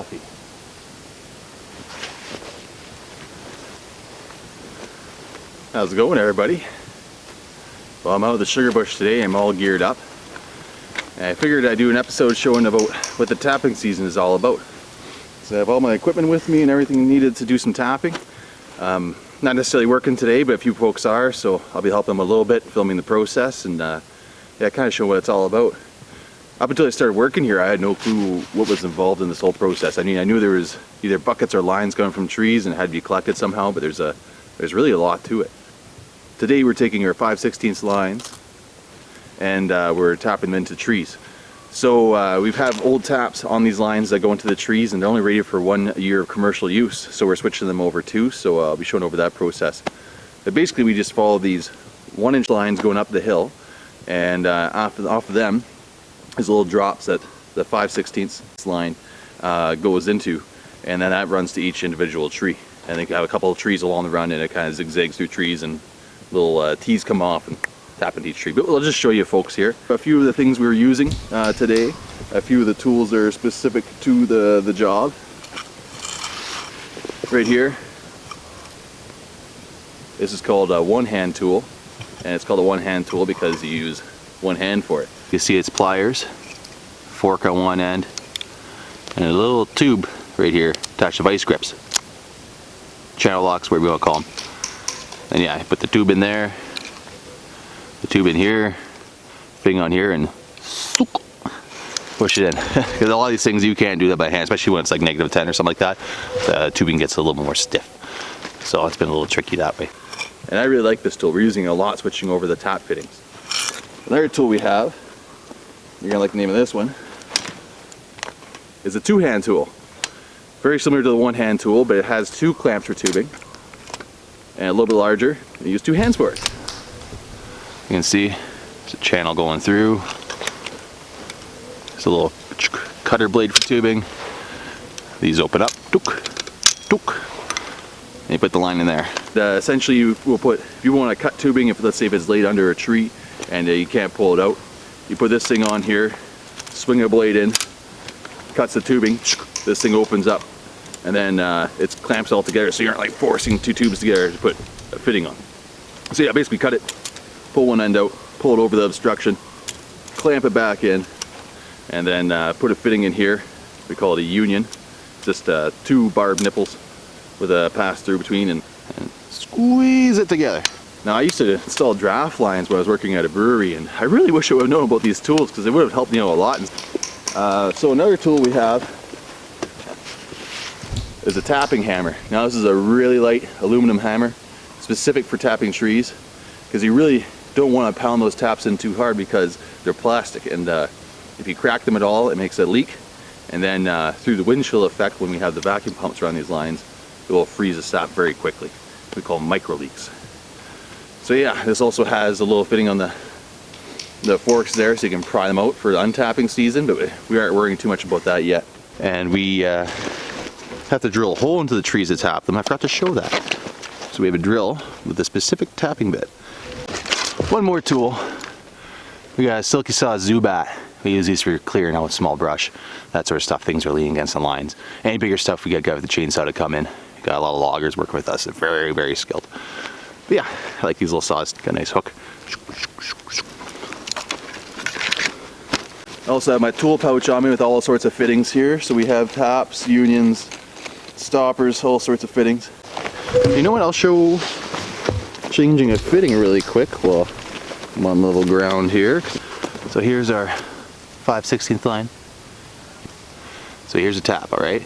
fluffy. How's it going, everybody? Well, I'm out of the sugar bush today. I'm all geared up. And I figured I'd do an episode showing about what the tapping season is all about. So I have all my equipment with me and everything needed to do some tapping. Not necessarily working today, but a few folks are, so I'll be helping them a little bit, filming the process, and yeah, kind of show what it's all about. Up until I started working here, I had no clue what was involved in this whole process. I mean, I knew there was either buckets or lines coming from trees and it had to be collected somehow, but there's really a lot to it. Today we're taking our 5/16 lines and we're tapping them into trees. So we have old taps on these lines that go into the trees, and they're only rated for 1 year of commercial use. So we're switching them over too. So I'll be showing over that process. But basically, we just follow these 1-inch lines going up the hill, and off of them is little drops that the 5/16 line goes into, and then that runs to each individual tree. And they have a couple of trees along the run, and it kind of zigzags through trees, and little T's come off and tap into each tree. But we'll just show you folks here a few of the things we were using today, a few of the tools that are specific to the job. Right here, this is called a one-hand tool, and it's called a one-hand tool because you use one hand for it. You see it's pliers, fork on one end, and a little tube right here attached to vice grips. Channel locks, whatever you want to call them. And yeah, I put the tube in there, the tube in here, fitting on here, and push it in. Because a lot of these things you can't do that by hand, especially when it's like -10 or something like that. The tubing gets a little more stiff. So it's been a little tricky that way. And I really like this tool. We're using it a lot, switching over the tap fittings. Another tool we have, you're gonna like the name of this one, is a two-hand tool. Very similar to the one-hand tool, but it has 2 clamps for tubing, and a little bit larger. You use 2 hands for it. You can see there's a channel going through. There's a little cutter blade for tubing. These open up, took, took, and you put the line in there. Essentially, you will put, if you want to cut tubing, if let's say if it's laid under a tree and you can't pull it out, you put this thing on here, swing a blade in, cuts the tubing, this thing opens up, and then it clamps all together, so you aren't like forcing 2 tubes together to put a fitting on. So yeah, basically cut it, pull one end out, pull it over the obstruction, clamp it back in, and then put a fitting in here. We call it a union. Just 2 barbed nipples with a pass through between, and squeeze it together. Now, I used to install draft lines when I was working at a brewery, and I really wish I would have known about these tools because it would have helped me out a lot. So another tool we have is a tapping hammer. Now, this is a really light aluminum hammer, specific for tapping trees, because you really don't want to pound those taps in too hard because they're plastic, and if you crack them at all, it makes a leak, and then through the wind chill effect, when we have the vacuum pumps around these lines, it will freeze the sap very quickly. We call them micro leaks. So yeah, this also has a little fitting on the forks there, so you can pry them out for the untapping season, but we aren't worrying too much about that yet. And we have to drill a hole into the trees to tap them. I forgot to show that. So we have a drill with a specific tapping bit. One more tool. We got a Silky Saw Zubat. We use these for clearing out with small brush, that sort of stuff. Things are leaning against the lines. Any bigger stuff, we got a guy with the chainsaw to come in. We got a lot of loggers working with us. They're very, very skilled. But yeah, I like these little saws. Got a nice hook. I also have my tool pouch on me with all sorts of fittings here. So we have taps, unions, stoppers, all sorts of fittings. You know what? I'll show changing a fitting really quick. Well, I'm on level ground here. So here's our 5/16 line. So here's a tap, all right?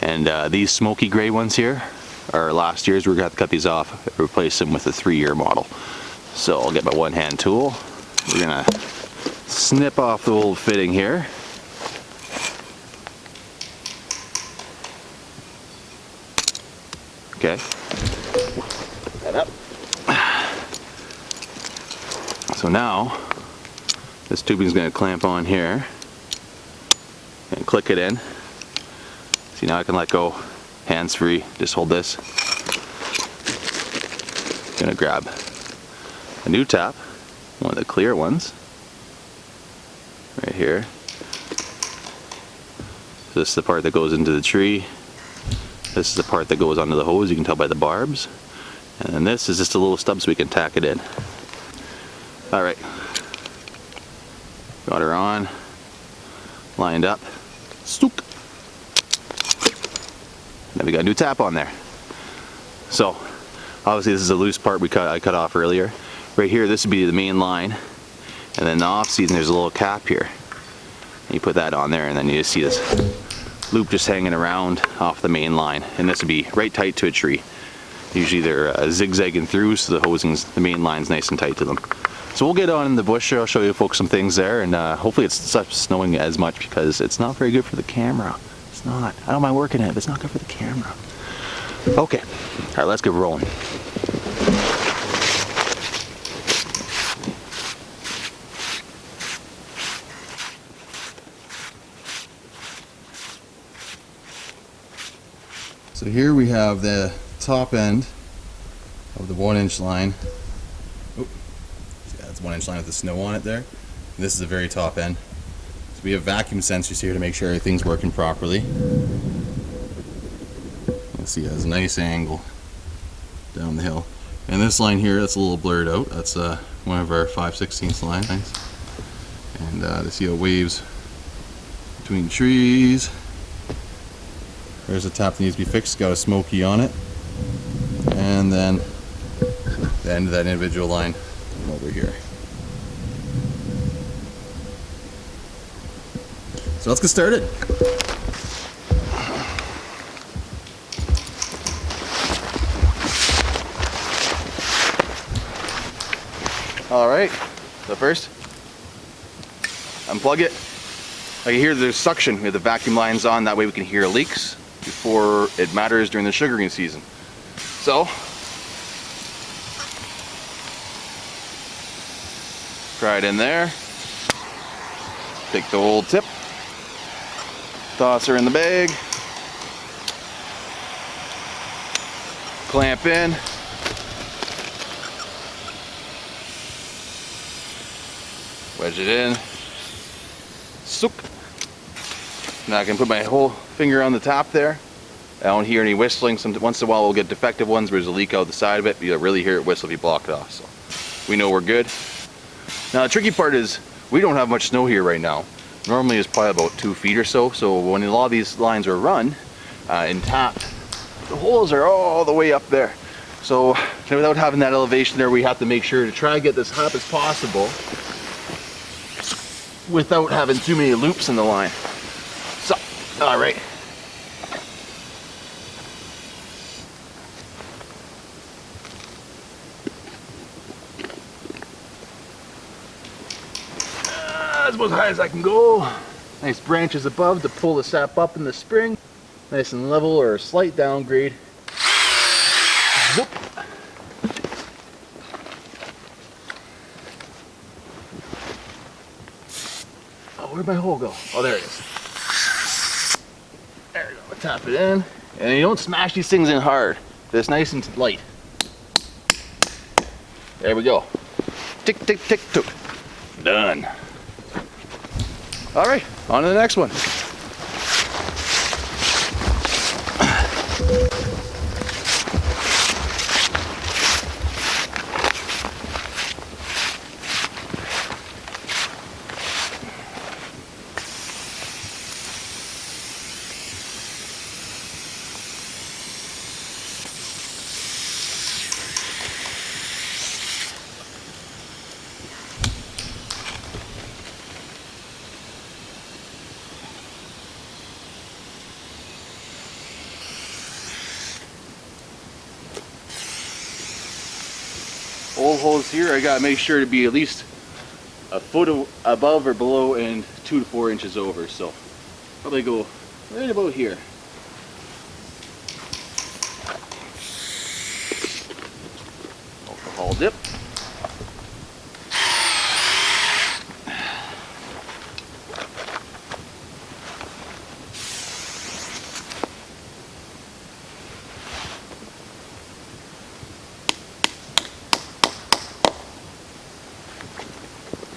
And these smoky gray ones here are last year's. We're gonna have to cut these off and replace them with a 3-year model. So I'll get my one-hand tool. We're gonna snip off the old fitting here. Okay. That up. So now this tubing is going to clamp on here and click it in. See, now I can let go, hands free, just hold this. Gonna grab a new tap, one of the clear ones, right here. This is the part that goes into the tree. This is the part that goes onto the hose, you can tell by the barbs. And then this is just a little stub so we can tack it in. Alright. Got her on. Lined up. Stook. Now we got a new tap on there. So, obviously this is a loose part I cut off earlier. Right here, this would be the main line. And then the off season, there's a little cap here. And you put that on there and then you just see this loop just hanging around off the main line. And this would be right tight to a tree. Usually they're zigzagging through so the main line's nice and tight to them. So we'll get on in the bush here. I'll show you folks some things there, and hopefully it stops snowing as much because it's not very good for the camera. It's not. I don't mind working it, but it's not good for the camera. Okay, all right, let's get rolling. So here we have the top end of the 1-inch line. Oh, yeah, that's 1-inch line with the snow on it there. And this is the very top end. So we have vacuum sensors here to make sure everything's working properly. You see it has a nice angle down the hill. And this line here, that's a little blurred out. That's one of our 5/16 lines. And to see how it waves between trees. There's a tap that needs to be fixed, got a smoky on it. And then the end of that individual line over here. So let's get started. All right, so first, unplug it. I can hear there's suction. We have the vacuum lines on, that way we can hear leaks before it matters during the sugaring season. So, pry it in there, take the old tip, toss her in the bag, clamp in, wedge it in, sook. Now I can put my whole finger on the top there. I don't hear any whistling. Once in a while we'll get defective ones where there's a leak out the side of it. You'll really hear it whistle if you block it off. So we know we're good. Now the tricky part is we don't have much snow here right now. Normally it's probably about 2 feet or so. So when a lot of these lines are run and tapped, the holes are all the way up there. So without having that elevation there, we have to make sure to try to get this up as possible without having too many loops in the line. So, all right. That's about as high as I can go. Nice branches above to pull the sap up in the spring. Nice and level or a slight downgrade. Whoop. Oh, where'd my hole go? Oh, there it is. There we go. Tap it in. And you don't smash these things in hard. It's nice and light. There we go. Tick, tick, tick, tick. Done. All right, on to the next one. Old holes here, I gotta make sure to be at least a foot above or below and 2 to 4 inches over. So probably go right about here. Alcohol dip.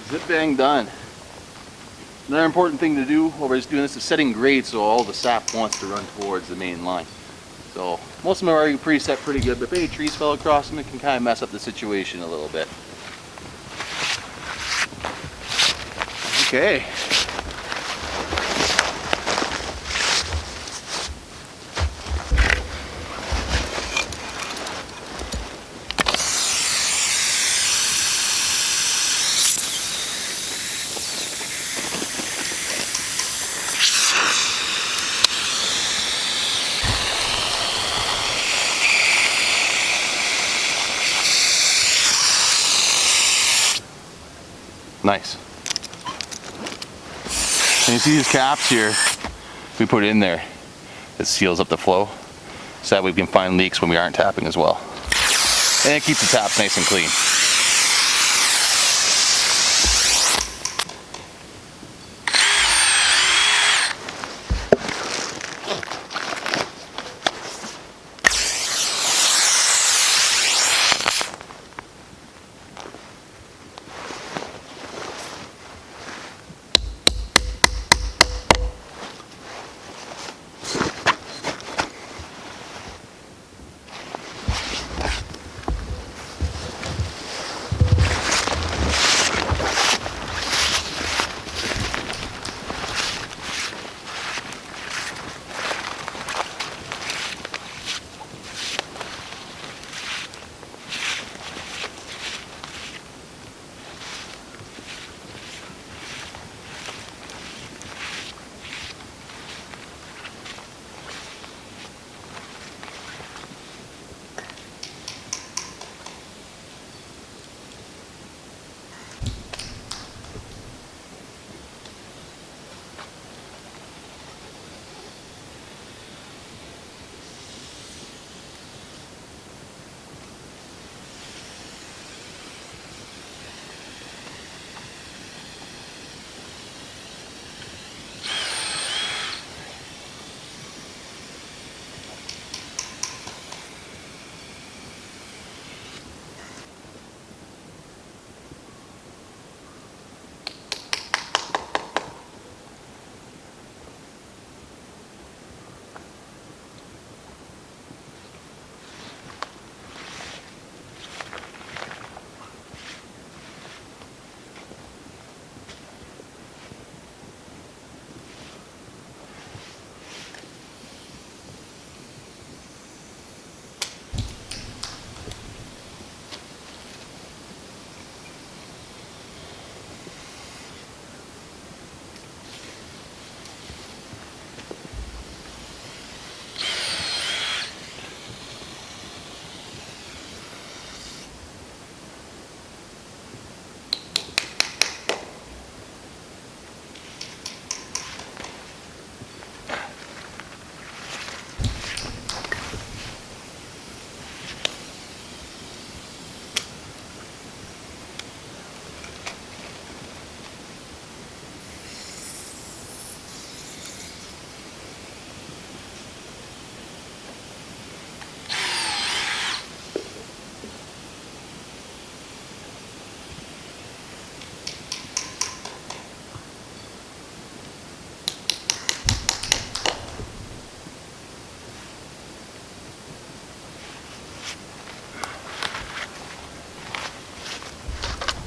Zip bang done. Another important thing to do while we're just doing this is setting grade so all the sap wants to run towards the main line. So most of them are already preset pretty good, but if any trees fell across them, it can kind of mess up the situation a little bit. Okay. Nice. And you see these caps here, we put it in there. It seals up the flow so that we can find leaks when we aren't tapping as well. And it keeps the taps nice and clean.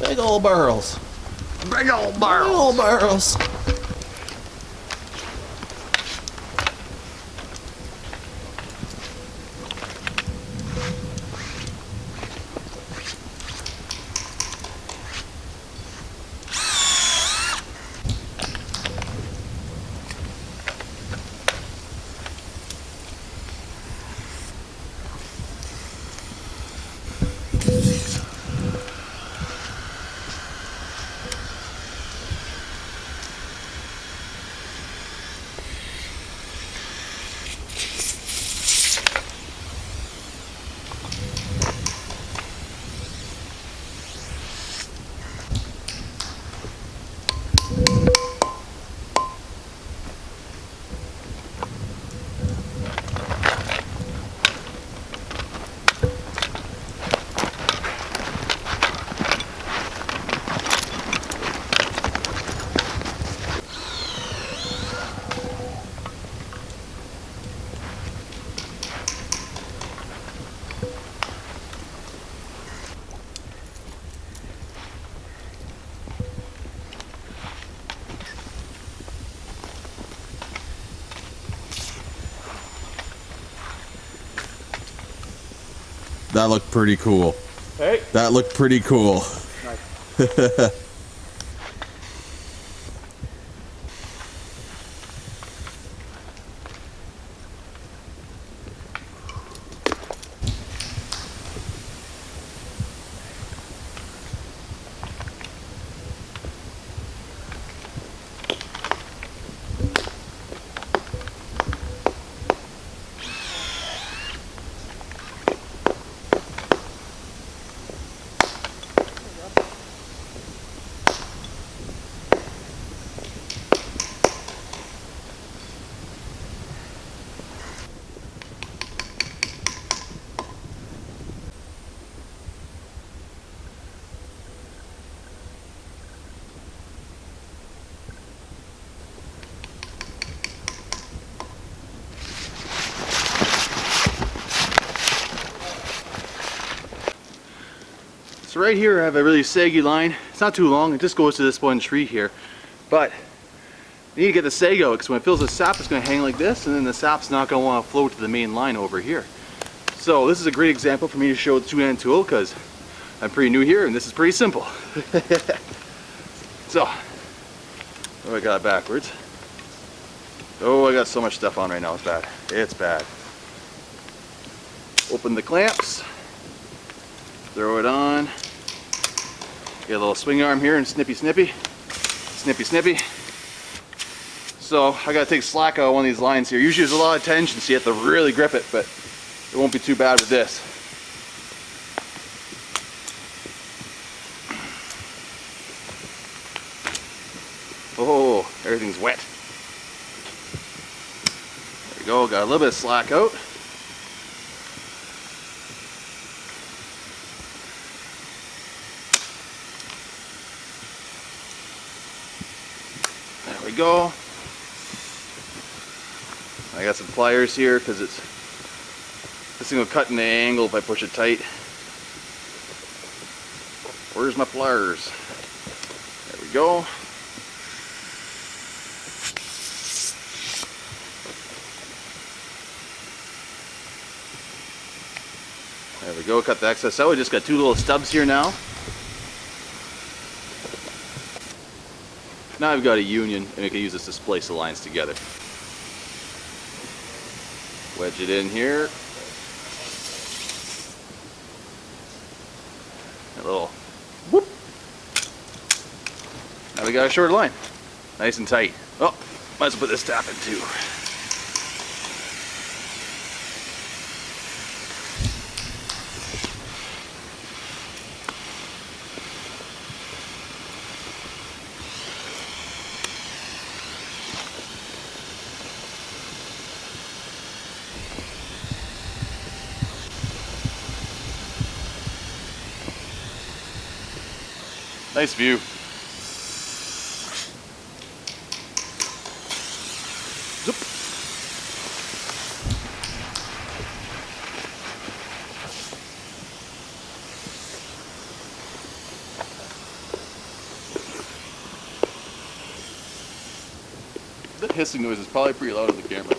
Big old barrels. Big old Big old barrels. That looked pretty cool. Hey. That looked pretty cool. Nice. So right here I have a really saggy line. It's not too long, it just goes to this one tree here. But you need to get the sag out because when it fills with sap it's going to hang like this, and then the sap's not going to want to flow to the main line over here. So this is a great example for me to show the two-hand tool because I'm pretty new here and this is pretty simple. So, oh, I got it backwards. Oh, I got so much stuff on right now, it's bad. It's bad. Open the clamps. Throw it on. Get a little swing arm here and snippy snippy. Snippy snippy. So I gotta take slack out of one of these lines here. Usually there's a lot of tension so you have to really grip it, but it won't be too bad with this. Oh, everything's wet. There we go, got a little bit of slack out. There we go. I got some pliers here because this thing will cut in the angle if I push it tight. Where's my pliers? There we go. There we go, cut the excess out. We just got two little stubs here now. Now I've got a union and we can use this to splice the lines together. Wedge it in here. A little whoop. Now we got a short line. Nice and tight. Oh, might as well put this tap in too. Nice view. Zoop. That hissing noise is probably pretty loud on the camera.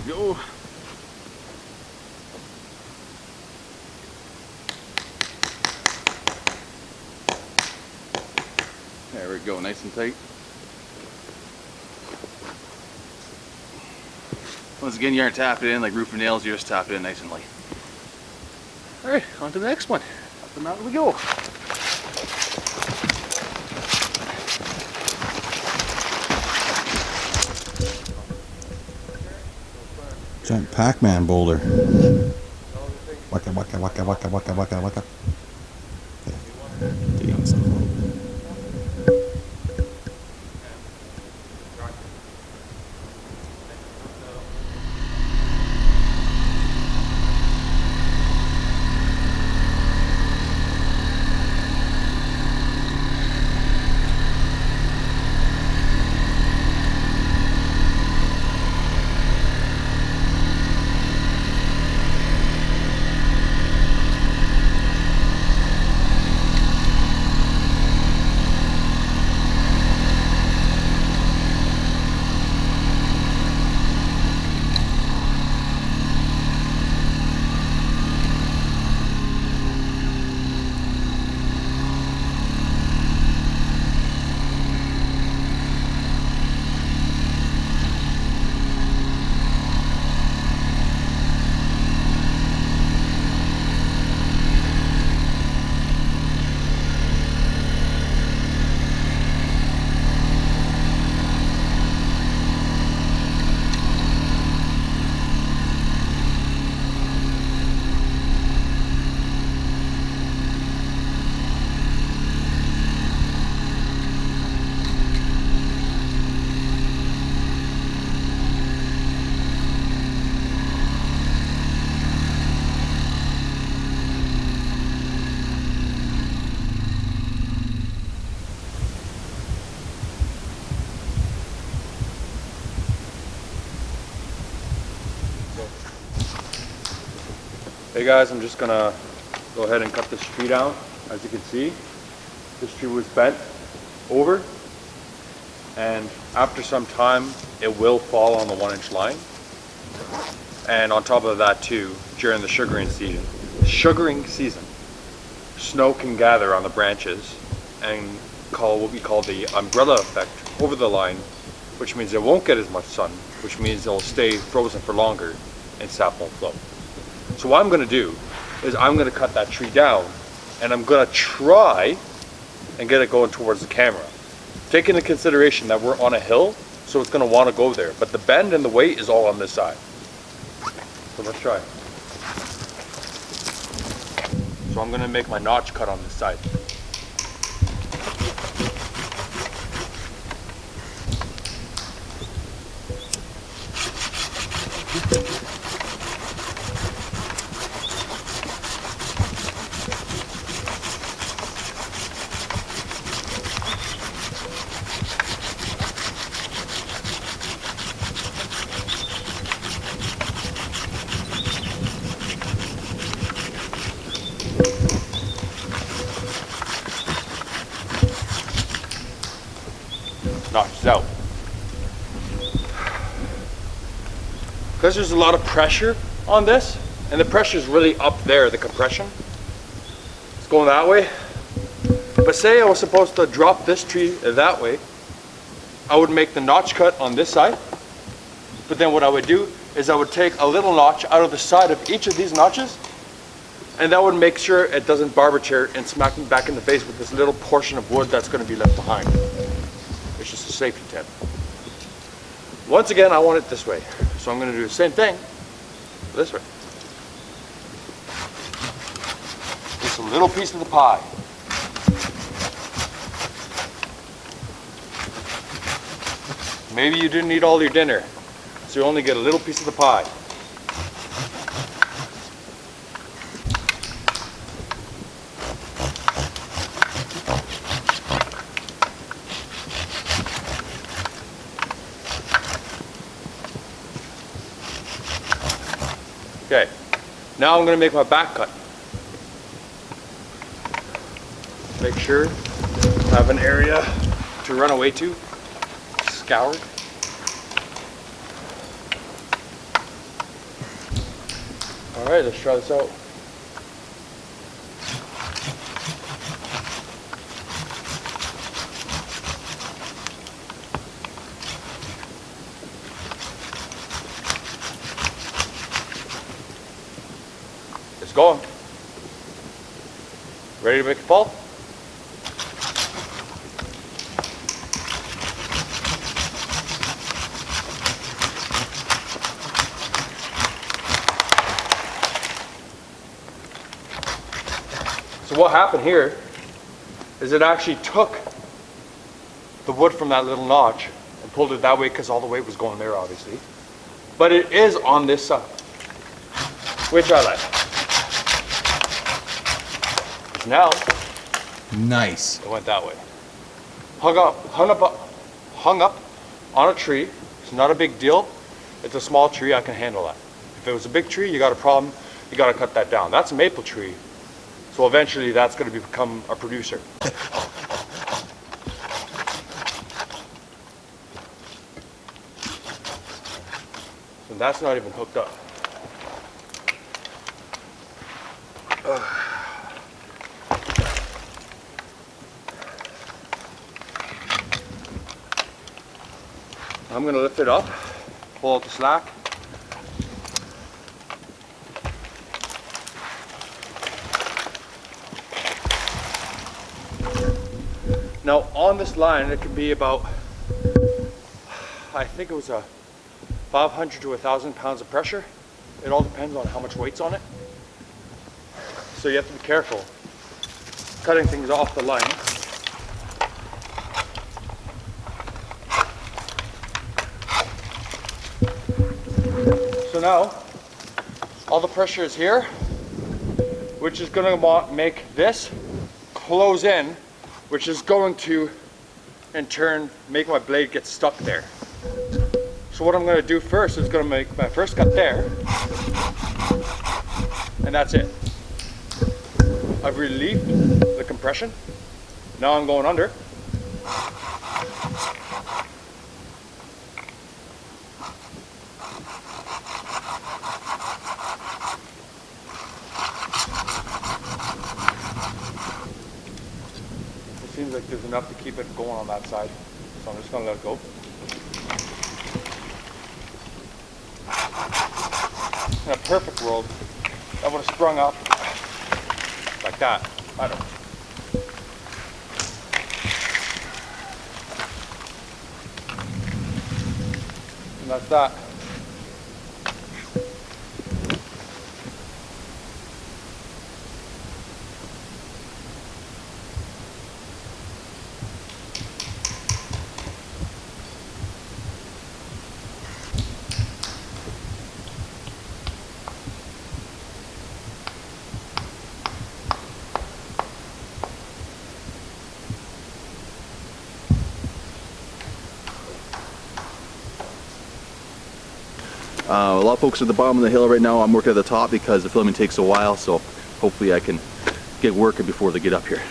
Go. There we go, nice and tight. Once again, you aren't tapping it in like roof and nails, you just tap it in nice and light. Alright, on to the next one. Up the mountain we go. Giant Pac-Man boulder. Waka waka waka waka waka waka waka. Okay. Digging stuff up. Hey guys, I'm just gonna go ahead and cut this tree down. As you can see, this tree was bent over, and after some time it will fall on the 1-inch line. And on top of that too, during the sugaring season, snow can gather on the branches and call what we call the umbrella effect over the line, which means it won't get as much sun, which means it'll stay frozen for longer and sap won't flow. So what I'm going to do is I'm going to cut that tree down, and I'm going to try and get it going towards the camera. Take into consideration that we're on a hill, so it's going to want to go there, but the bend and the weight is all on this side. So let's try. So I'm going to make my notch cut on this side. Notches out. Because there's a lot of pressure on this, and the pressure is really up there, the compression. It's going that way. But say I was supposed to drop this tree that way, I would make the notch cut on this side. But then what I would do is I would take a little notch out of the side of each of these notches, and that would make sure it doesn't barber chair and smack me back in the face with this little portion of wood that's going to be left behind. It's just a safety tip. Once again, I want it this way. So I'm going to do the same thing this way. Just a little piece of the pie. Maybe you didn't eat all your dinner, so you only get a little piece of the pie. Okay, now I'm going to make my back cut. Make sure I have an area to run away to, scoured. All right, let's try this out. It's going. Ready to make it fall? So what happened here is it actually took the wood from that little notch and pulled it that way because all the weight was going there, obviously. But it is on this side, which I like. Now, Nice. it went that way. Hung up on a tree. It's not a big deal. It's a small tree, I can handle that. If it was a big tree, you got a problem, you got to cut that down. That's a maple tree. So eventually that's going to become a producer. So that's not even hooked up. I'm going to lift it up, pull out the slack. Now on this line it can be about, I think it was a 500 to 1,000 pounds of pressure. It all depends on how much weight's on it. So you have to be careful cutting things off the line. So now all the pressure is here, which is going to make this close in, which is going to in turn make my blade get stuck there. So what I'm going to do first is going to make my first cut there. and that's it. I've relieved the compression. Now I'm going under. It seems like there's enough to keep it going on that side. So I'm just gonna let it go. In a perfect world, that would have sprung up like that. I don't know. And that's that. A lot of folks are at the bottom of the hill right now. I'm working at the top because the filming takes a while, so hopefully I can get working before they get up here.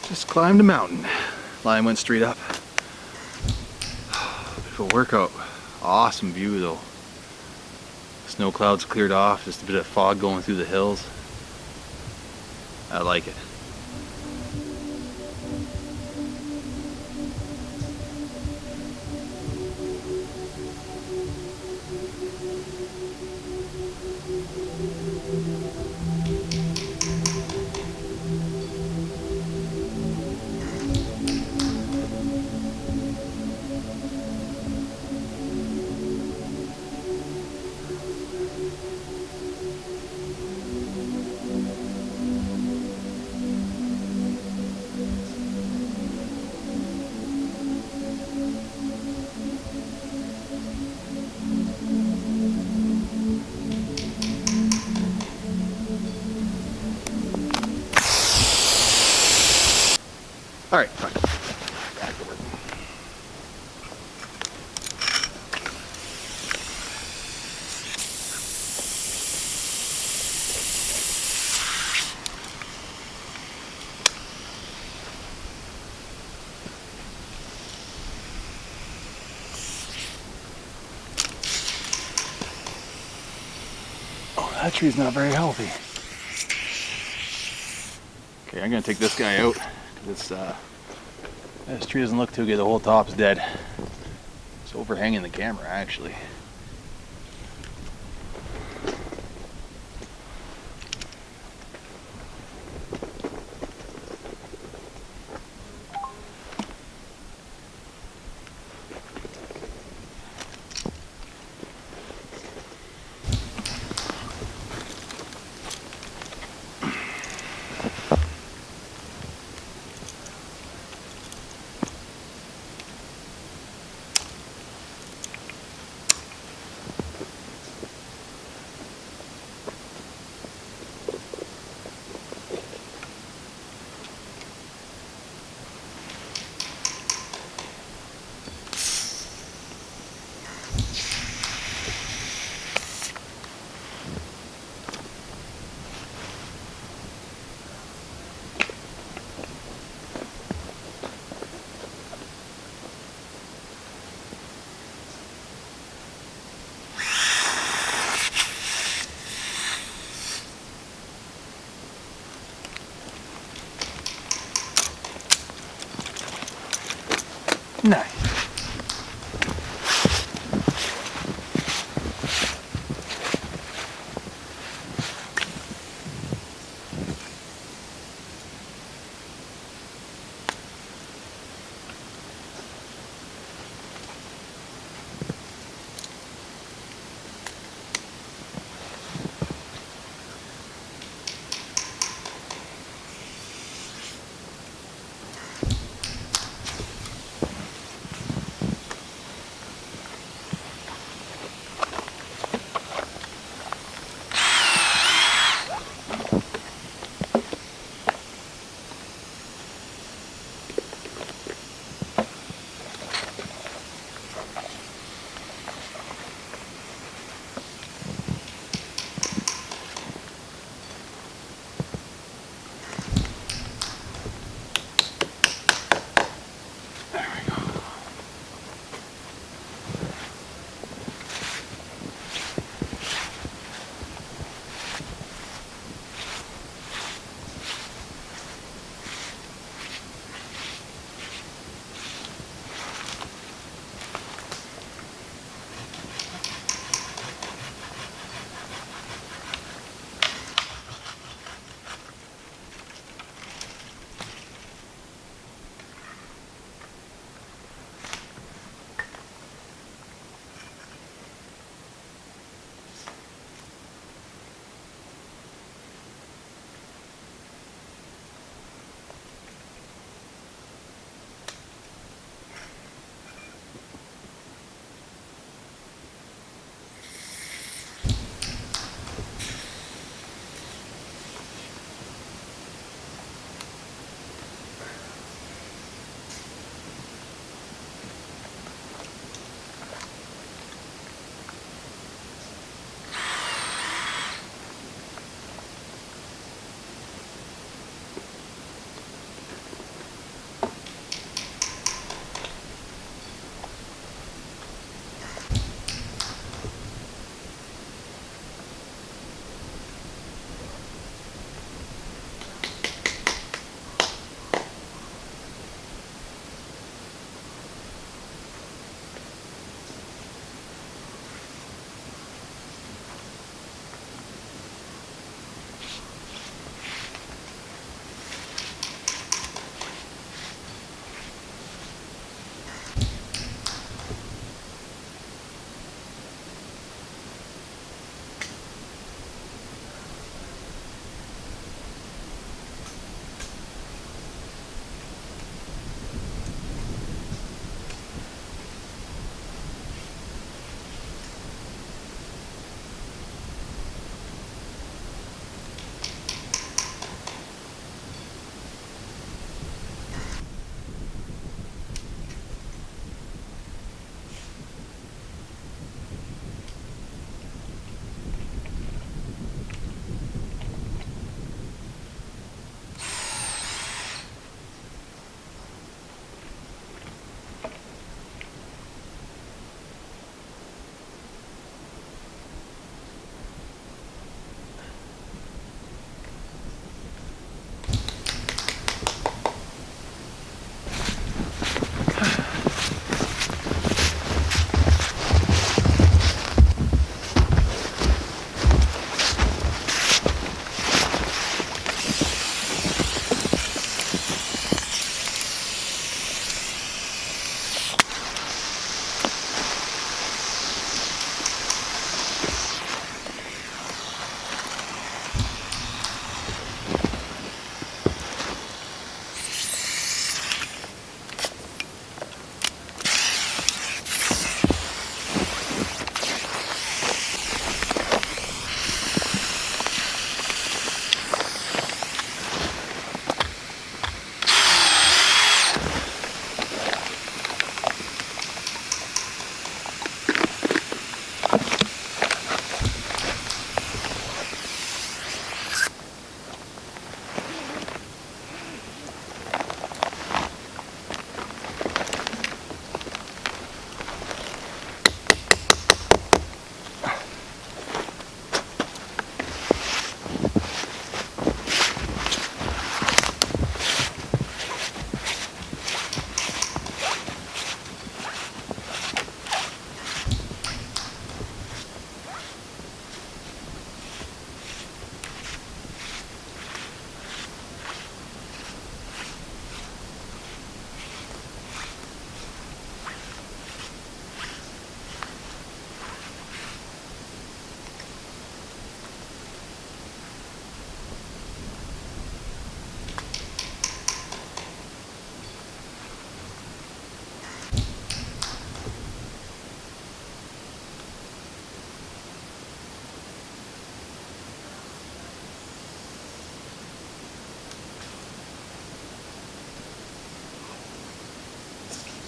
Just climbed a mountain. Line went straight up. Beautiful workout. Awesome view though. Snow clouds cleared off, just a bit of fog going through the hills. I like it. All right, fine. Back to work. Oh, that tree's not very healthy. Okay, I'm gonna take this guy out. This tree doesn't look too good. The whole top's dead. It's overhanging the camera, actually. Nice.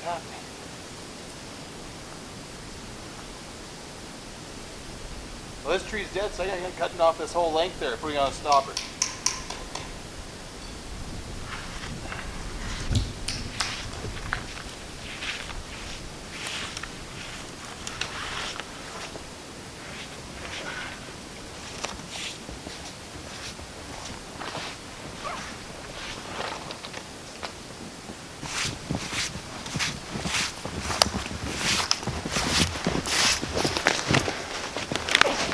happening? Well, this tree's dead, so I'm cutting off this whole length there, putting on a stopper.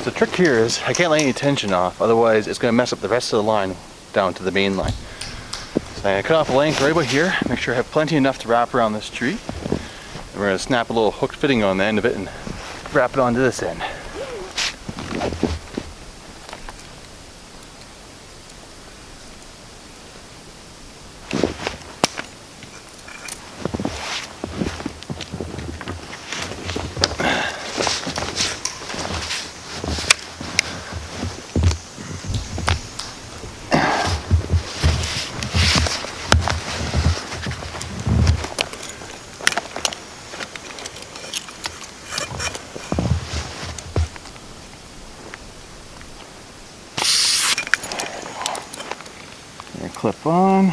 The trick here is I can't lay any tension off, otherwise it's going to mess up the rest of the line down to the main line. So I'm going to cut off a length right about here, make sure I have plenty enough to wrap around this tree. And we're going to snap a little hooked fitting on the end of it and wrap it onto this end. Clip on.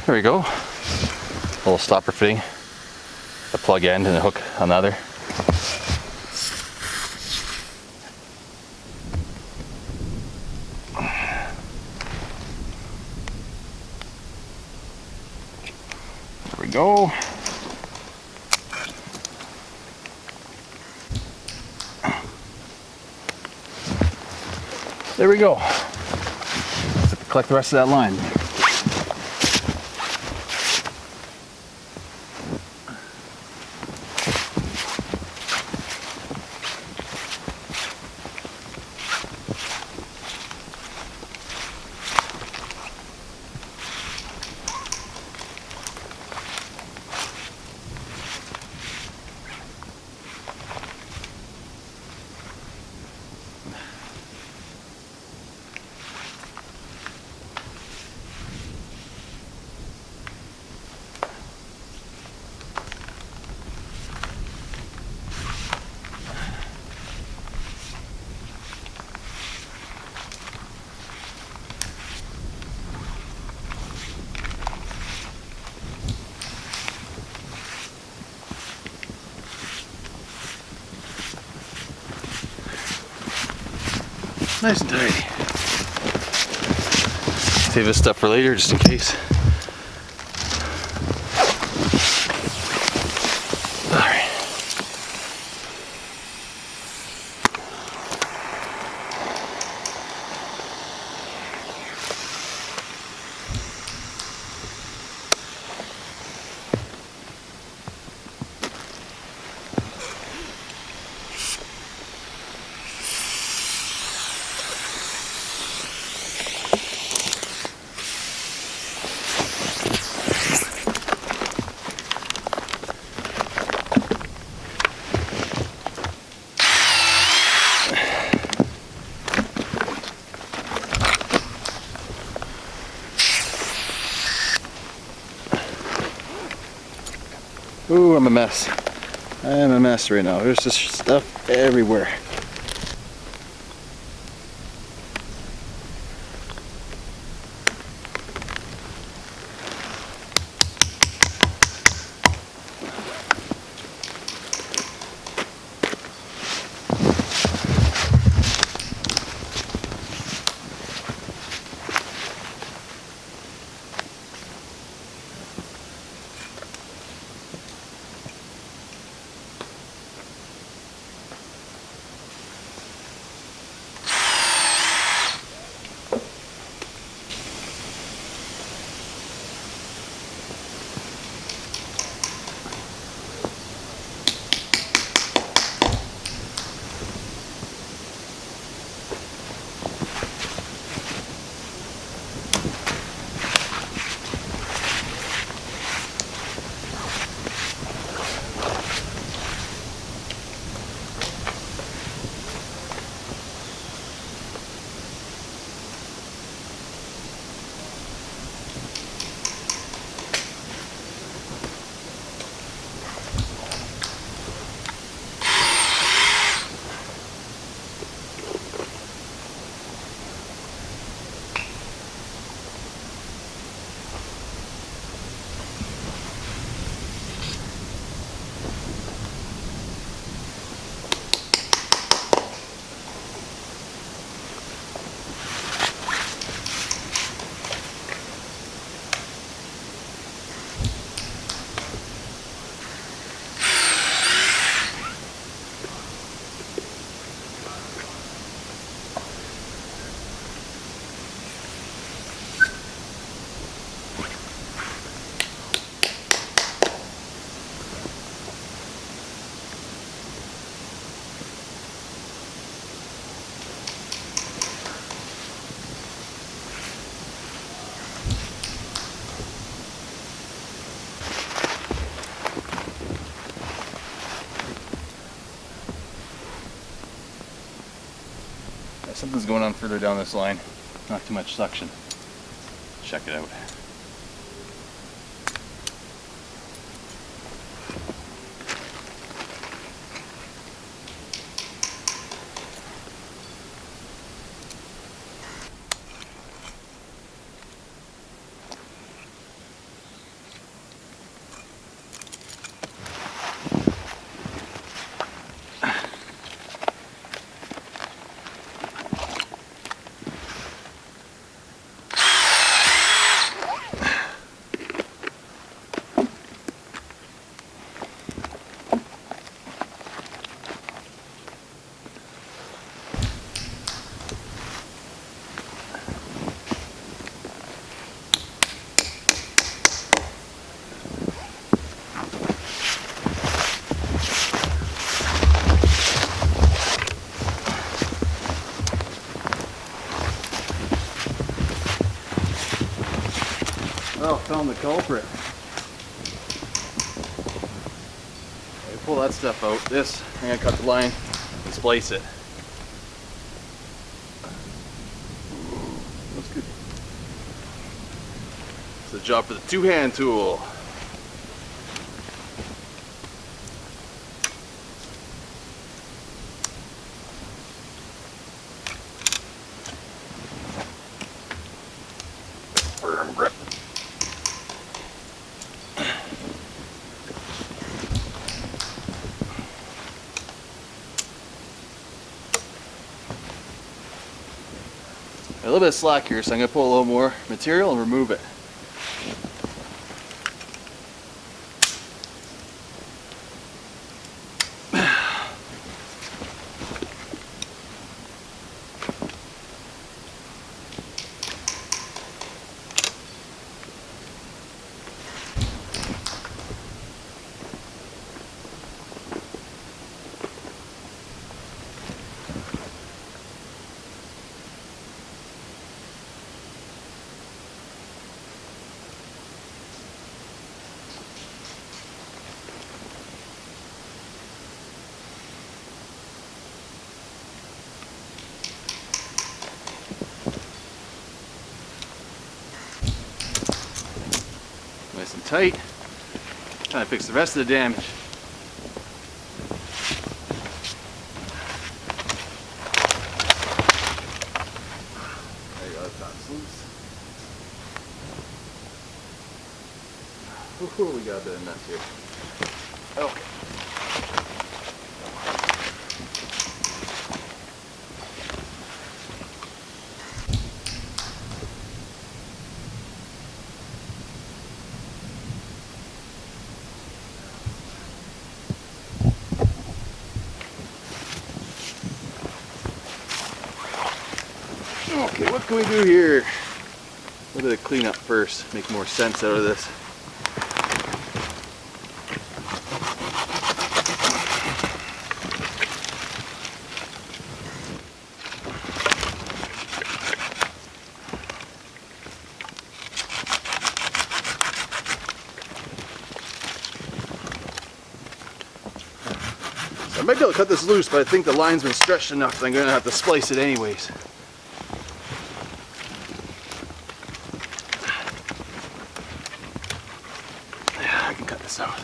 There we go. A little stopper fitting, the plug end and the hook on the other. There we go. There we go. Let's collect the rest of that line. Nice and tidy. Save this stuff for later just in case. Alright. Ooh, I'm a mess. I am a mess right now. There's just stuff everywhere. Something's going on further down this line. Not too much suction. Check it out. Oh, found the culprit. Okay, pull that stuff out. This, I'm gonna cut the line and splice it. That's good. It's the job for the two-hand tool. Firm grip. A little bit of slack here, so I'm going to pull a little more material and remove it. Nice and tight. Trying to fix the rest of the damage. There you go, that's loose. Ooh, we got a bit of mess here. Okay. Okay, what can we do here? A little bit of cleanup first, make more sense out of this. So I might be able to cut this loose, but I think the line's been stretched enough that I'm going to have to splice it anyways. I can cut this out.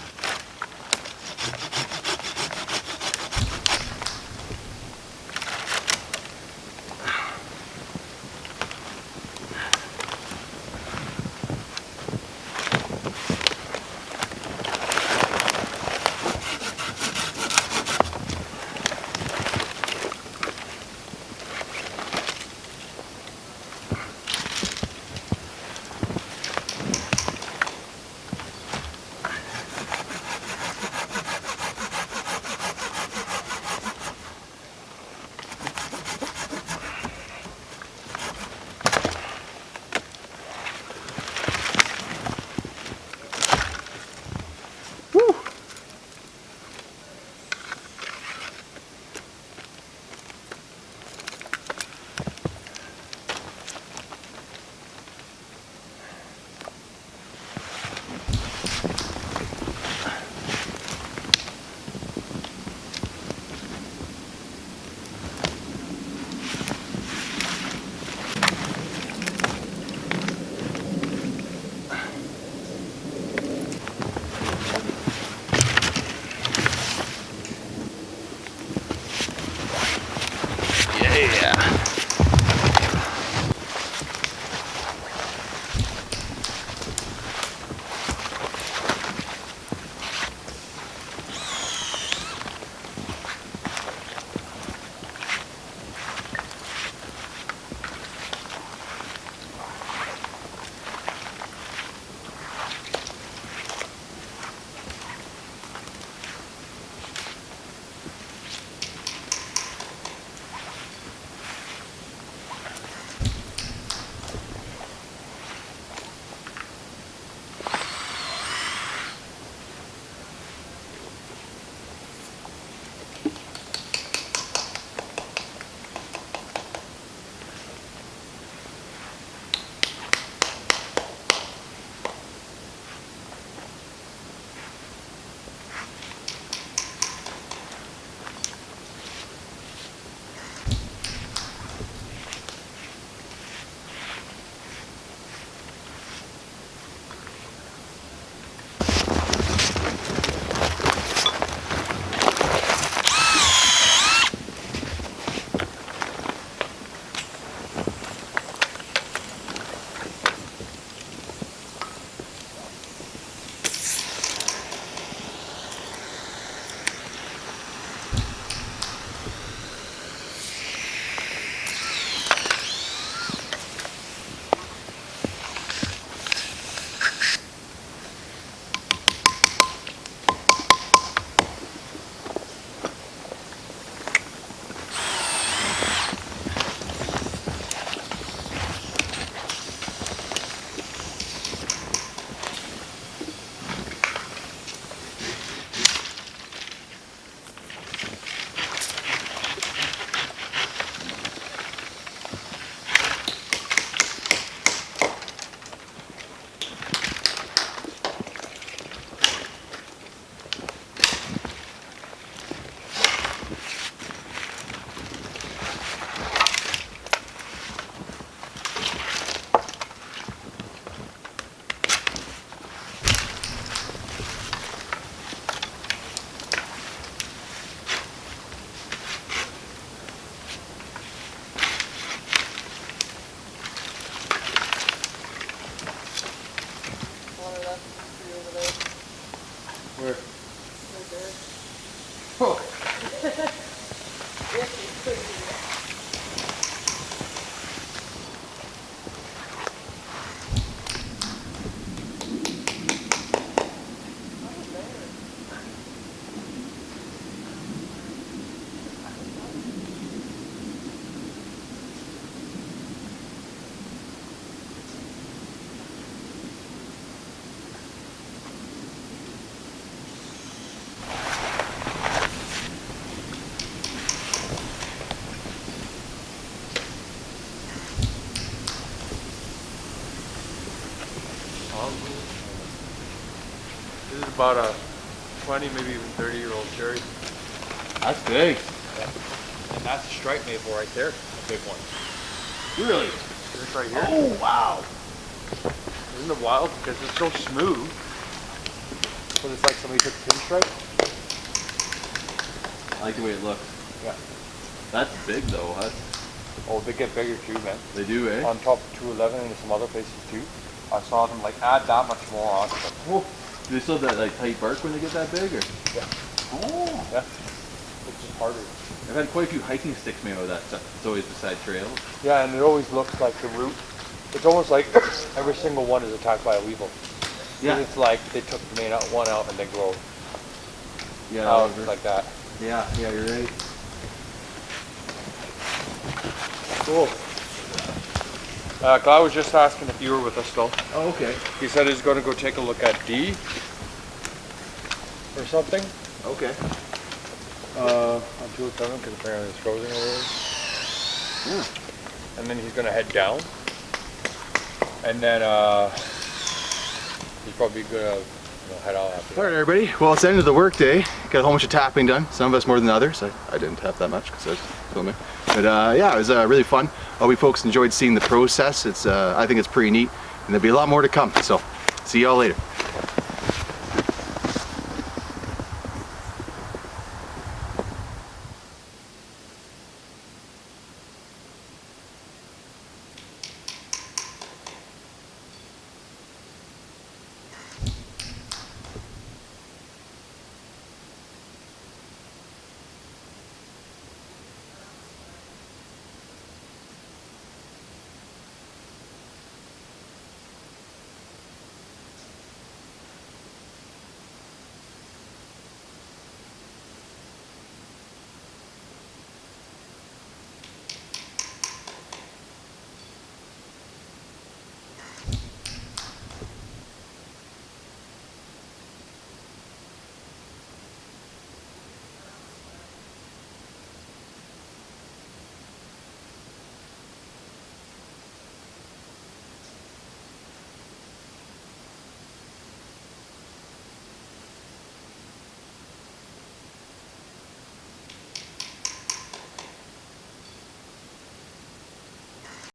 Where? This is about a 20, maybe even 30-year-old cherry. That's big. And that's a stripe maple right there, a big one. Really? This right here. Oh, wow. Isn't it wild? Because it's so smooth. But it's like somebody took pinstripe. I like the way it looks. Yeah. That's big though. Oh, they get bigger too, man. They do, eh? On top of 211 and some other places too. I saw them like add that much more on to them. Oh, do they still have that like tight bark when they get that big, or? Yeah. Oh. Yeah. It's just harder. I've had quite a few hiking sticks made out of that stuff. It's always beside trails. Yeah, and it always looks like the root. It's almost like every single one is attacked by a weevil. Yeah. It's like they took the main one out and they grow Yeah. out like that. Yeah, you're right. Cool. Guy was just asking if you were with us though. Oh, okay. He said he's going to go take a look at D or something. Okay. On 207 because apparently it's frozen over there. Yeah. And then he's going to head down. And then he's probably going to head out after All right, everybody. Well, it's the end of the work day. Got a whole bunch of tapping done. Some of us more than others. I didn't tap that much because I was filming. But yeah, it was really fun. Hope you folks enjoyed seeing the process. It's I think it's pretty neat, and there'll be a lot more to come. So, see y'all later.